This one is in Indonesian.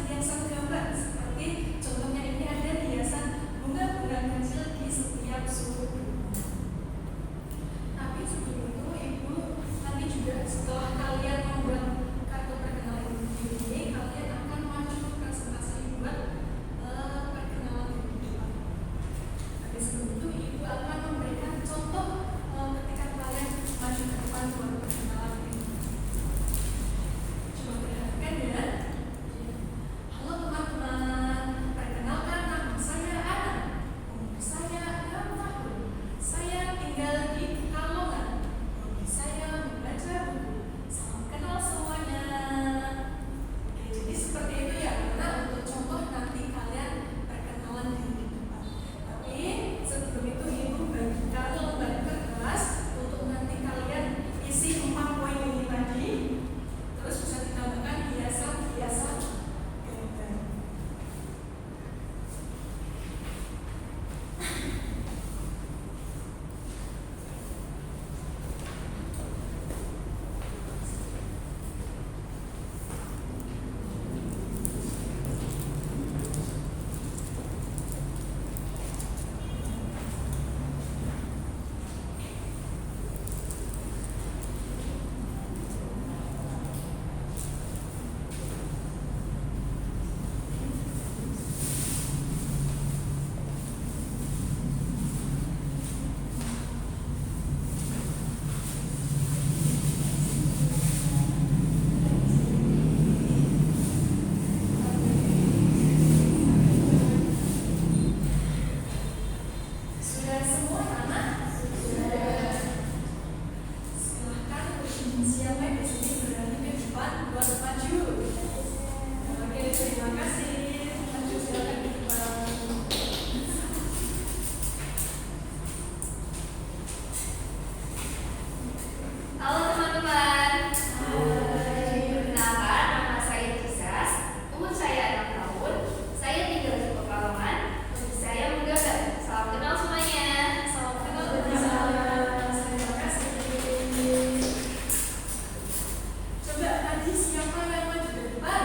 hiasan-hiasan gambar seperti contohnya ini ada hiasan bunga-bunga kecil di setiap sudut. Tapi sebelum itu Ibu nanti juga setelah kalian membuat kartu perkenalan ini, kalian akan maju presentasi buat perkenalan diri. Tapi sebelum itu Ibu akan memberikan contoh ketika kalian maju ke depan buat perkenalan diri. Coba perhatikan ya. Halo teman-teman, perkenalkan nama saya Ana. Umur saya 6 tahun. Saya tinggal di Pekalongan. Hobi saya membaca buku. Salam kenal semuanya. Oke, jadi seperti itu ya, karena untuk contoh nanti kalian perkenalan di depan. Tapi sebelum itu Ibu bagikan lembar kertas untuk nanti kalian isi 4 poin ini tadi. Terus bisa ditambahkan hiasan-hiasan gambar. Sudah semua anak? Sudah. Silahkan siapa yang di sini berani ke depan buat maju. Oke, terima kasih. Maju silakan ke depan. Halo teman-teman. Perkenalkan, nama saya Kisas. Umur saya 6 tahun. Saya tinggal di Pekalongan. Hobi saya menggambar. Salam kenal semuanya. Salam kenal bersama. Terima kasih. Coba tadi siapa yang maju ke depan?